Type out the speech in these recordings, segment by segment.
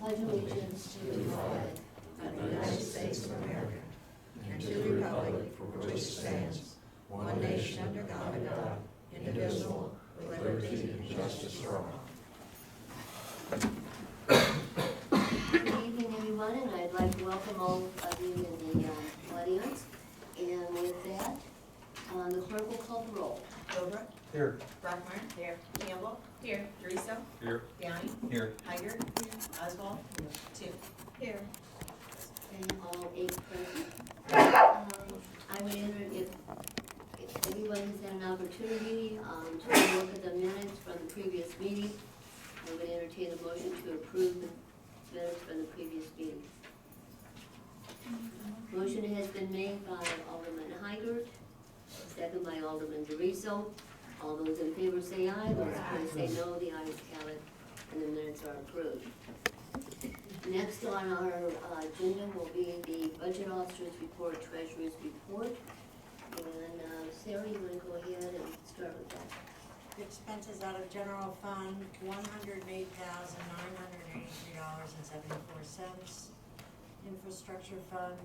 pledge allegiance to the flag of the United States of America and to the republic for which it stands, one nation under God, indivisible, with liberty and justice for all. Good evening, everyone, and I'd like to welcome all of you in the audience. And with that, the clerk will call the roll. Gilbert. Here. Brockmeyer. Here. Campbell. Here. Teresa. Here. Downey. Here. Higer. Oswald. Two. Here. And all 8 present. I would enter, if everyone has had an opportunity to look at the minutes from the previous meeting, I would entertain a motion to approve the minutes from the previous meeting. Motion has been made by Alderman Heigert, second by Alderman Doriso. All those in favor say aye, those opposed say no, the ayes have it, and the minutes are approved. Next on our agenda will be the Budget Officer's Report, Treasurer's Report. And Sarah, you want to go ahead and start with that? Expenses out of general fund, $108,983.74. Infrastructure fund,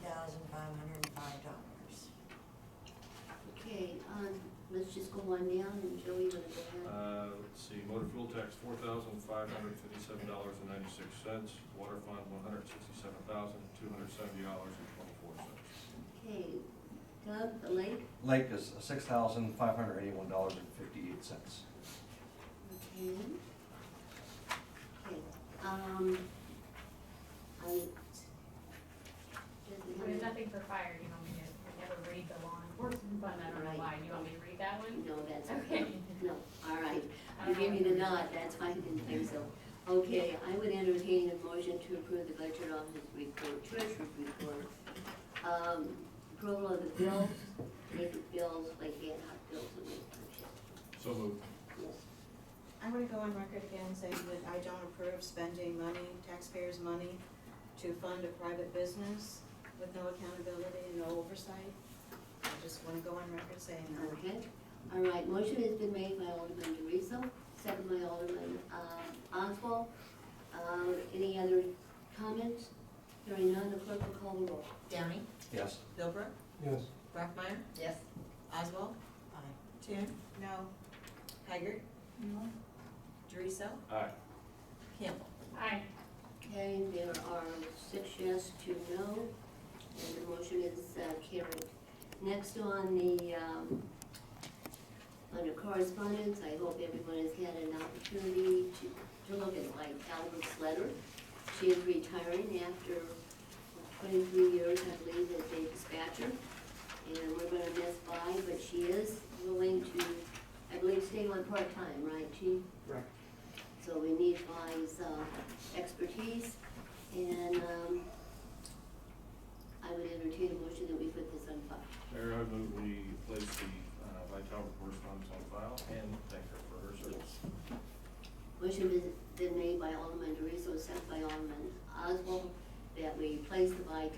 $22,505. Okay, let's just go on down, and Joey, you want to go ahead? Let's see, motor fuel tax, $4,557.96. Water fund, $167,270.24. Okay, Doug, the lake? Lake is $6,581.58. Okay. Okay, There's nothing for fire, you know, we never read the law enforcement fund, I don't know why, you want me to read that one? No, that's Okay. no, all right. You give me the nod, that's fine, didn't think so. Okay, I would entertain a motion to approve the Budget Office Report, Treasurer's Report. Approval of the bills, basic bills, like ad hoc bills and those kind of shit. So moved. Yes. I'm gonna go on record again saying that I don't approve spending money, taxpayers' money, to fund a private business with no accountability and no oversight. I just wanna go on record saying that. Okay, all right, motion has been made by Alderman Doriso, second by Alderman Oswald. Any other comments? Hearing none, the clerk will call the roll. Downey. Yes. Gilbert. Yes. Brockmeyer. Yes. Oswald. Aye. Toon. No. Higer. No. Teresa. Aye. Campbell. Aye. Okay, there are 6 yes, 2 no, and the motion is carried. Next on the, under correspondence, I hope everyone has had an opportunity to look at like Albert's letter. She is retiring after 23 years, I believe, as a dispatcher, and we're gonna miss Vi, but she is willing to, I believe, stay on part-time, right, Chief? Right. So we need Vi's expertise, and I would entertain a motion that we put this on file. Mayor, I move we place the Vital correspondence on file and thank her for her service. Motion has been made by Alderman Doriso, second by Alderman Oswald, that we place the Vital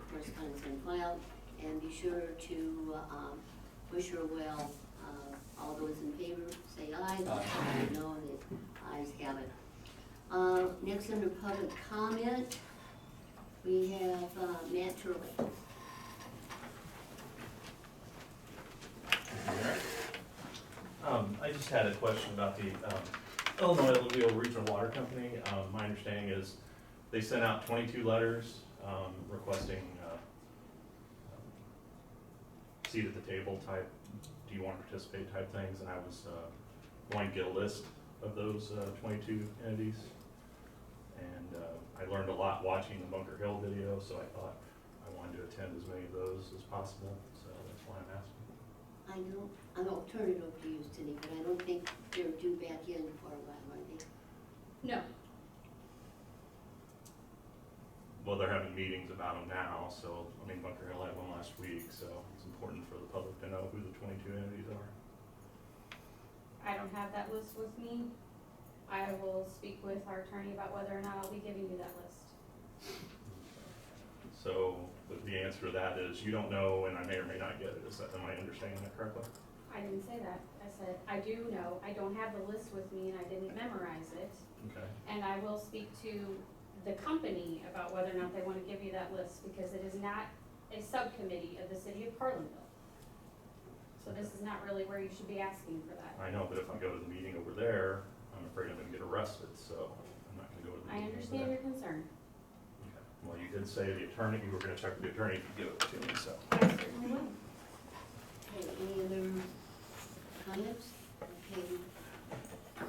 correspondence on file and be sure to wish her well. All those in favor say aye. Those opposed say no, the ayes have it. Next under public comment, we have Matt Turley. I just had a question about the Illinois Alluvial Regional Water Company. My understanding is they sent out 22 letters requesting seat at the table type, do you want to participate type things, and I was going to get a list of those 22 entities. And I learned a lot watching the Bunker Hill video, so I thought I wanted to attend as many of those as possible, so that's why I'm asking. I'll turn it over to you, Cindy, but I don't think they're due back in for a while, are they? No. Well, they're having meetings about them now, so, I mean, Bunker Hill had one last week, so it's important for the public to know who the 22 entities are. I don't have that list with me. I will speak with our attorney about whether or not I'll be giving you that list. So the answer to that is you don't know, and I may or may not get it. Am I understanding that correctly? I didn't say that. I said, I do know. I don't have the list with me and I didn't memorize it. Okay. And I will speak to the company about whether or not they wanna give you that list, because it is not a subcommittee of the city of Carlinville. So this is not really where you should be asking for that. I know, but if I go to the meeting over there, I'm afraid I'm gonna get arrested, so I'm not gonna go to the I meeting over understand there. your concern. Okay. Well, you did say the attorney, you were gonna check with the attorney to give it to me, so. I certainly will. Okay, any other comments? Okay,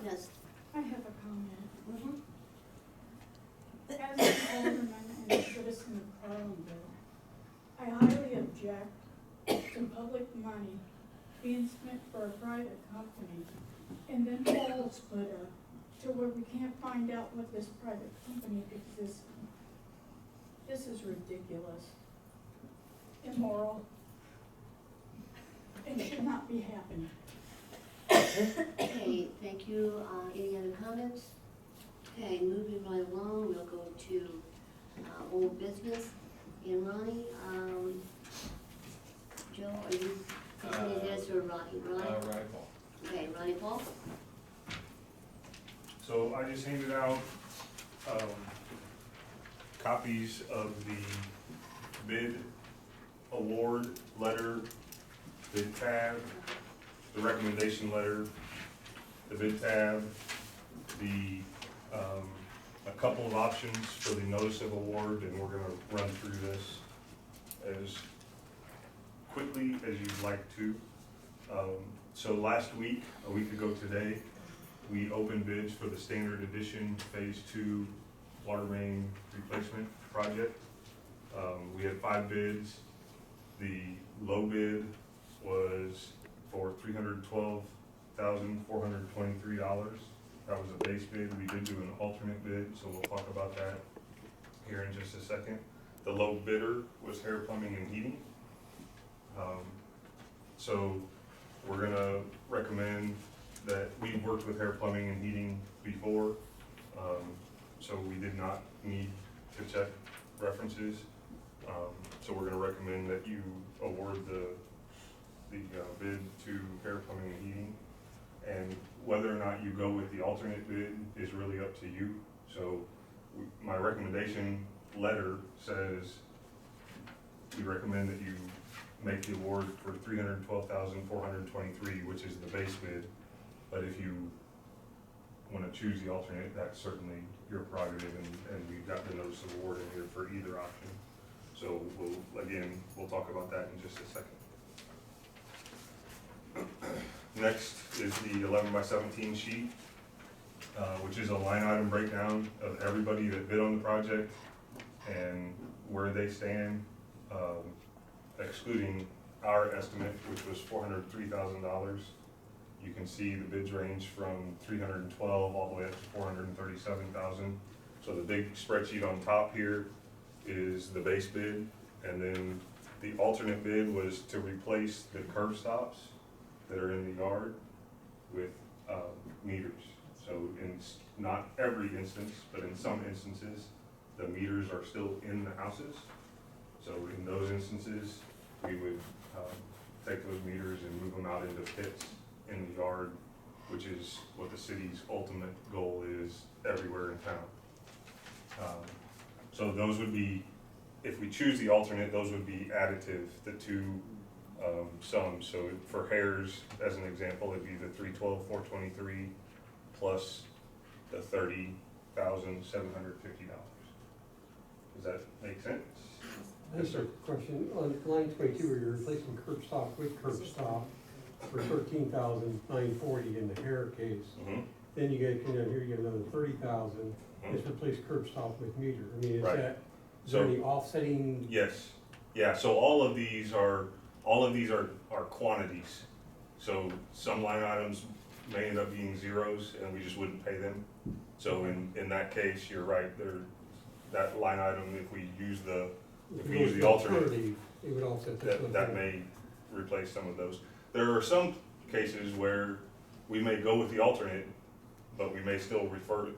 yes. I have a comment. Mm-hmm. As an alderman and a citizen of Carlinville, I highly object to public money being spent for a private company and then all split up to where we can't find out what this private company exists in. This is ridiculous, immoral, and should not be happening. Okay, thank you. Any other comments? Okay, moving right along, we'll go to old business. And Ronnie, Joe, are you continuing this or Ronnie? Ronnie? Right, Paul. Okay, Ronnie Paul? So I just handed out, copies of the bid award letter, bid tab, the recommendation letter, the bid tab, the, a couple of options for the notice of award, and we're gonna run through this as quickly as you'd like to. So last week, a week ago today, we opened bids for the standard edition phase 2 water main replacement project. We had 5 bids. The low bid was for $312,423. That was a base bid. We did do an alternate bid, so we'll talk about that here in just a second. The low bidder was Hair Plumbing and Heating. So we're gonna recommend that we've worked with Hair Plumbing and Heating before, so we did not need to check references. So we're gonna recommend that you award the bid to Hair Plumbing and Heating. And whether or not you go with the alternate bid is really up to you. So my recommendation letter says we recommend that you make the award for $312,423, which is the base bid. But if you want to choose the alternate, that's certainly your prerogative, and we've got the notice of award in here for either option. So we'll talk about that in just a second. Next is the 11x17 sheet, which is a line item breakdown of everybody that bid on the project and where they stand, excluding our estimate, which was $403,000. You can see the bids range from 312 all the way up to 437,000. So the big spreadsheet on top here is the base bid, and then the alternate bid was to replace the curb stops that are in the yard with meters. So in not every instance, but in some instances, the meters are still in the houses. So in those instances, we would take those meters and move them out into pits in the yard, which is what the city's ultimate goal is everywhere in town. So those would be, if we choose the alternate, those would be additive, the two sums. So for hairs, as an example, it'd be the $312,423 plus the $30,750. Does that make sense? Yes, sir. Question, on line 22, where you're replacing curb stop with curb stop for $13,940 in the hair case. Mm-hmm. Then you get, here you get another $30,000, just replace curb stop with meter. I mean, is Right. that, is So- there any offsetting? Yes, yeah, so all of these are quantities. So some line items may end up being zeros and we just wouldn't pay them. So in that case, you're right, that line item, if we use the alternate, It would offset this one. that may replace some of those. There are some cases where we may go with the alternate, but we may still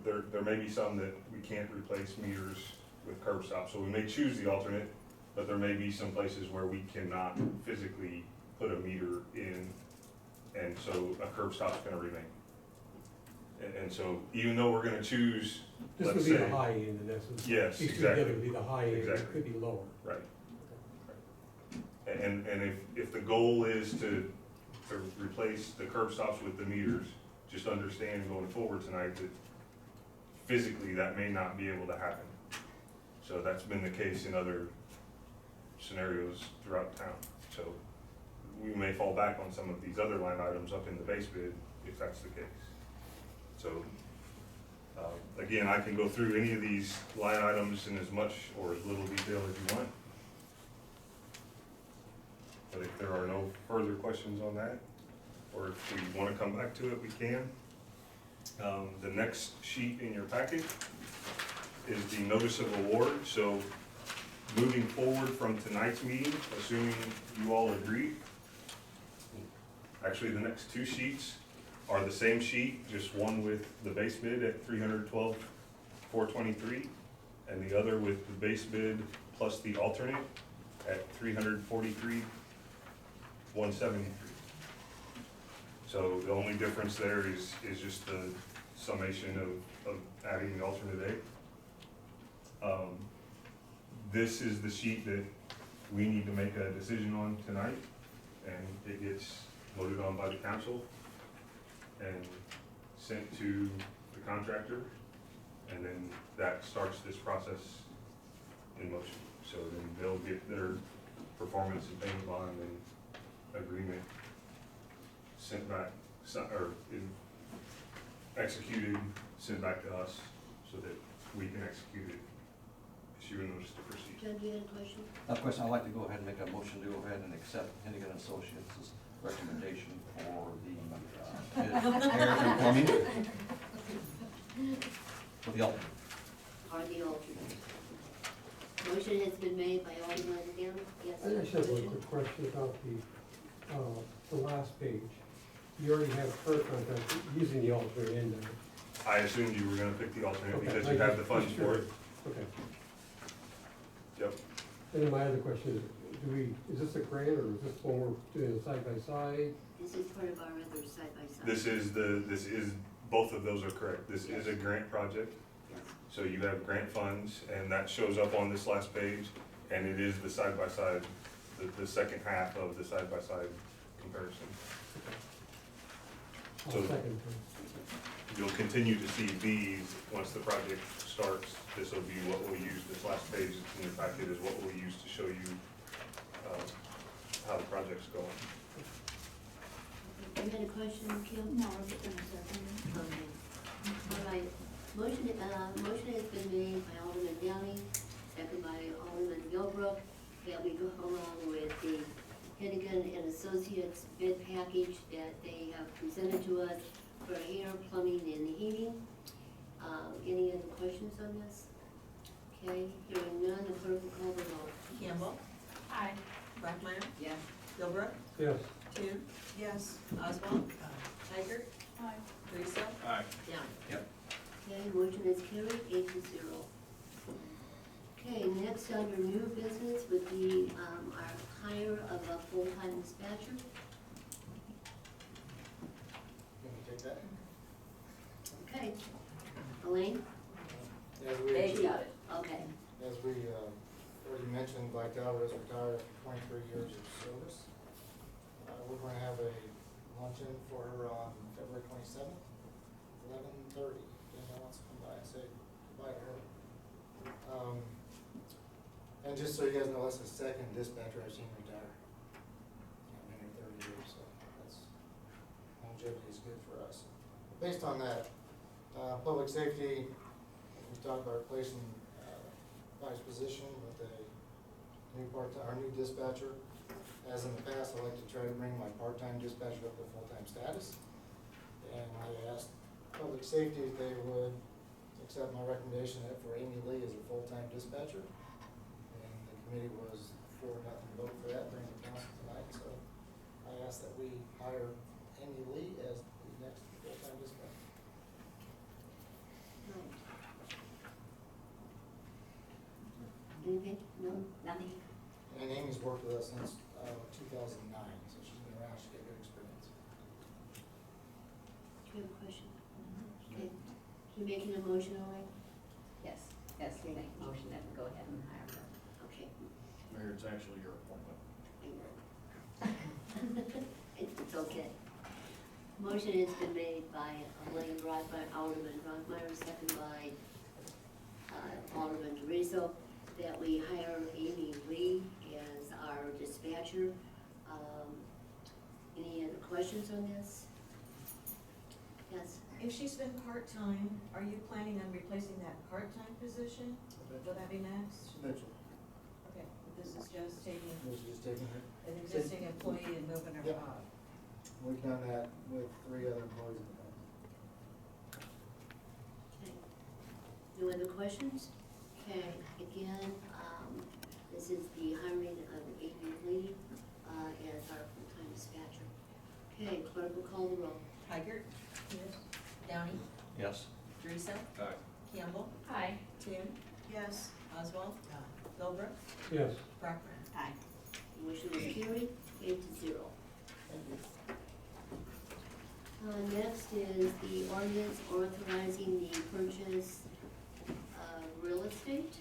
there may be some that we can't replace meters with curb stops. So we may choose the alternate, but there may be some places where we cannot physically put a meter in, and so a curb stop's gonna remain. And so even though we're gonna choose, This let's would be say. the high end in essence. Yes, These two exactly. together would be the high end, it Exactly. could be lower. Right. And if the goal is to replace the curb stops with the meters, just understand going forward tonight that physically that may not be able to happen. So that's been the case in other scenarios throughout town. So we may fall back on some of these other line items up in the base bid if that's the case. So, again, I can go through any of these line items in as much or as little detail as you want. But if there are no further questions on that, or if we want to come back to it, we can. The next sheet in your packet is the notice of award. So moving forward from tonight's meeting, assuming you all agree, actually the next two sheets are the same sheet, just one with the base bid at $312,423, and the other with the base bid plus the alternate at $343,173. So the only difference there is just the summation of adding the alternate A. This is the sheet that we need to make a decision on tonight, and it gets voted on by the council and sent to the contractor, and then that starts this process in motion. So then they'll get their performance and payment bond and agreement sent back, executed, sent back to us so that we can execute it, issue a notice to proceed. John, do you have a question? Of course, I'd like to go ahead and make a motion to go ahead and accept Hennigan Associates' recommendation for the air and plumbing for the alternate. Or the alternate? Motion has been made by Alderman Down. Yes. I just have one quick question about the last page. You already have current contract using the alternate in there. I assumed you were gonna pick the alternate Okay, because I you have just- the funds just for it. Okay. Yep. And then my other question is, is this a grant or is this when we're doing it side by side? This is part of our other side-by-side. This is, both of those are correct. This is a grant project. Yes. So you have grant funds, and that shows up on this last page, and it is the side-by-side, the second half of the side-by-side comparison. I'll So- second that. You'll continue to see these once the project starts. This will be what we'll use, this last page that's in your packet is what we'll use to show you how the project's going. You had a question, Kim? No, I was gonna second it. Okay. All right. Motion has been made by Alderman Downey, second by Alderman Gilbrook, that we go along with the Hennigan and Associates bid package that they have presented to us for air, plumbing, and heating. Any other questions on this? Okay, hearing none, the clerk will call the roll. Campbell, Aye. Blackmeyer, Yes. Gilbrook, Yes. Toon, Yes. Oswald, Tiger, Aye. Teresa, Aye. Young. Okay, motion is carried, 8-0. Okay, next under new business would be our hire of a full-time dispatcher. Can you take that? Okay. Elaine? As They got it. Okay. As we already mentioned, Black Dahlia is retired after 23 years of service. We're going to have a luncheon for her on February 27th, 11:30. If anyone wants to come by and say goodbye to her. And just so you guys know, that's the second dispatcher I've seen retire. I've been here 30 years, so that's, longevity is good for us. Based on that, public safety, we talked about replacing Vice position with a new our new dispatcher. As in the past, I like to try to bring my part-time dispatcher up to full-time status. And I asked public safety if they would accept my recommendation that for Amy Lee as a full-time dispatcher. And the committee was 4-0 vote for that during the council tonight, so I asked that we hire Amy Lee as the next full-time dispatcher. Anything? No? Nothing? And Amy's worked with us since 2009, so she's been around, she's got good experience. Do you have a question? You making a motion, all right? Yes, yes, we make a motion that we go ahead and hire her. Okay. Mayor, it's actually your appointment. It's okay. Motion has been made by Elaine, brought by Alderman Rothmeyer, second by Alderman Doriso, that we hire Amy Lee as our dispatcher. Any other questions on this? Yes? If she's been part-time, are you planning on replacing that part-time position? Will that be next? Eventually, Okay, this is just taking this is just taking her, an existing employee and moving her Yep. up. we've done that with 3 other employees in the past. Okay. No other questions? Okay, again, this is the hiring of Amy Lee as our full-time dispatcher. Okay, clerk will call the roll. Tigert? Yes. Downey? Yes. Teresa? Aye. Campbell? Aye. Tim? Yes. Oswald? Philbrook? Yes. Brockman? Aye. Motion is carried, 8-0. Next is the ordinance authorizing the purchase of real estate.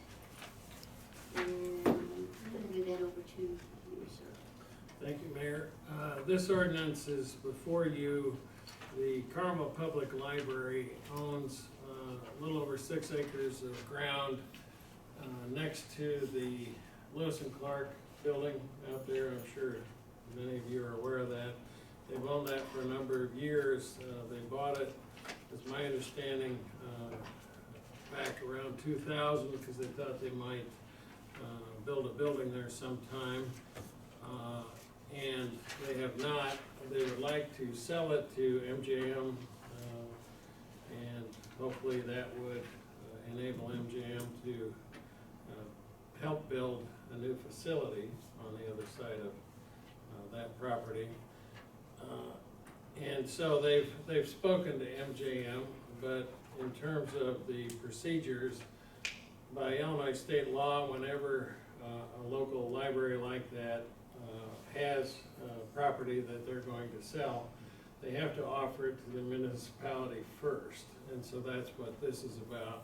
And I'm gonna give that over to you, sir. Thank you, Mayor. This ordinance is before you. The Carlinville Public Library owns a little over 6 acres of ground next to the Lewis and Clark building out there. I'm sure many of you are aware of that. They've owned that for a number of years. They bought it, as my understanding, back around 2000 because they thought they might build a building there sometime. And they have not. They would like to sell it to MJM, and hopefully that would enable MJM to help build a new facility on the other side of that property. And so they've spoken to MJM, but in terms of the procedures, by Illinois state law, whenever a local library like that has property that they're going to sell, they have to offer it to the municipality first, and so that's what this is about.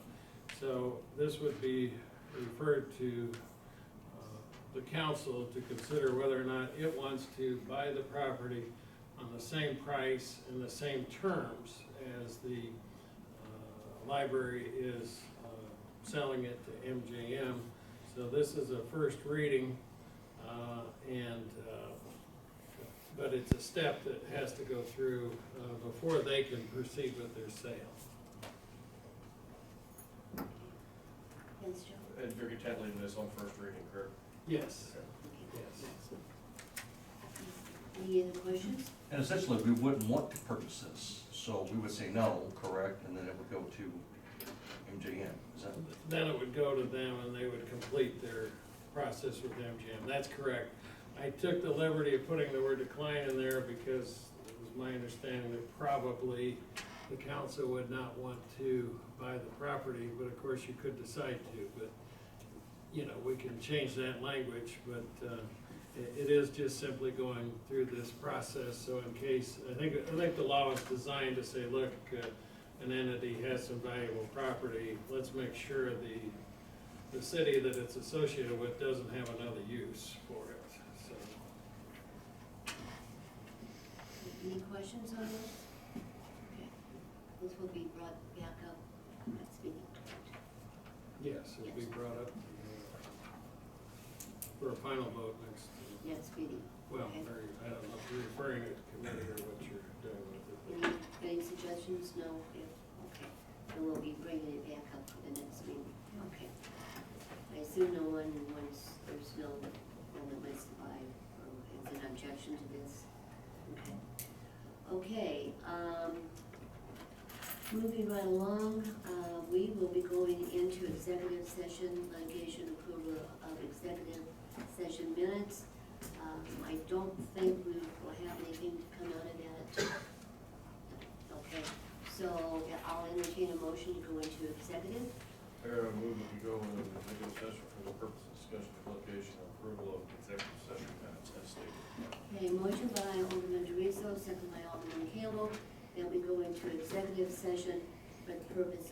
So this would be referred to the council to consider whether or not it wants to buy the property on the same price and the same terms as the library is selling it to MJM. So this is a first reading, but it's a step that has to go through before they can proceed with their sale. Yes, Joe? And you're content leaving this on first reading, correct? Yes, Okay. yes. Any other questions? And essentially, we wouldn't want to purchase this, so we would say no, correct, and then it would go to MJM, is that? Then it would go to them and they would complete their process with MGM. That's correct. I took the liberty of putting the word decline in there because it was my understanding that probably the council would not want to buy the property, but of course you could decide to, but, you know, we can change that language, but, it is just simply going through this process, so in case, I think the law is designed to say, look, an entity has some valuable property, let's make sure the city that it's associated with doesn't have another use for it, so. Any questions on this? Okay. This will be brought back up next meeting. Yes, it'll be brought up for a final vote next. Next meeting. Well, Okay. or, I don't know if you're referring it to committee or what you're doing with it. Any suggestions? No? Yeah. Okay. Then we'll be bringing it back up for the next meeting. Okay. I assume no one wants, there's no one that wants to buy or has an objection to this? Okay. Okay, moving right along, we will be going into executive session, litigation approval of executive session minutes. I don't think we will have anything to come out of that. Okay, so I'll entertain a motion to go into executive. Mayor, I move that we go into executive session for the purpose of discussion, publication, and approval of executive session minutes as stated. Okay, motion by Alderman Doriso, second by Alderman Campbell, that we go into executive session for the purpose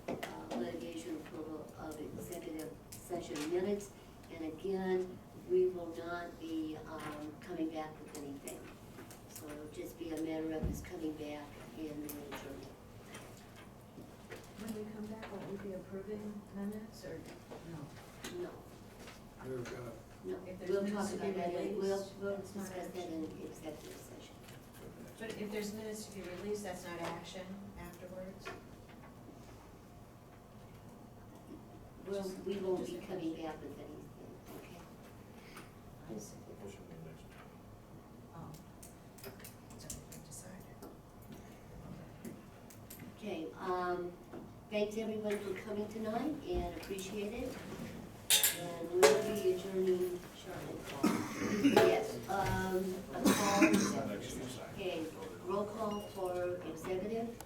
of litigation approval of executive session minutes. And again, we will not be coming back with anything. So it'll just be a matter of us coming back in the journal. When we come back, will we be approving minutes or no? No, We've got, no, If there's we'll minutes talk to be about that, released, we'll it's not discuss that action. in executive session. But if there's minutes to be released, that's not action afterwards? We won't be Just a coming question. back with anything, okay? I see. Push it to the next. Oh. So we decided. Okay, thanks everyone for coming tonight and appreciate it. And we'll be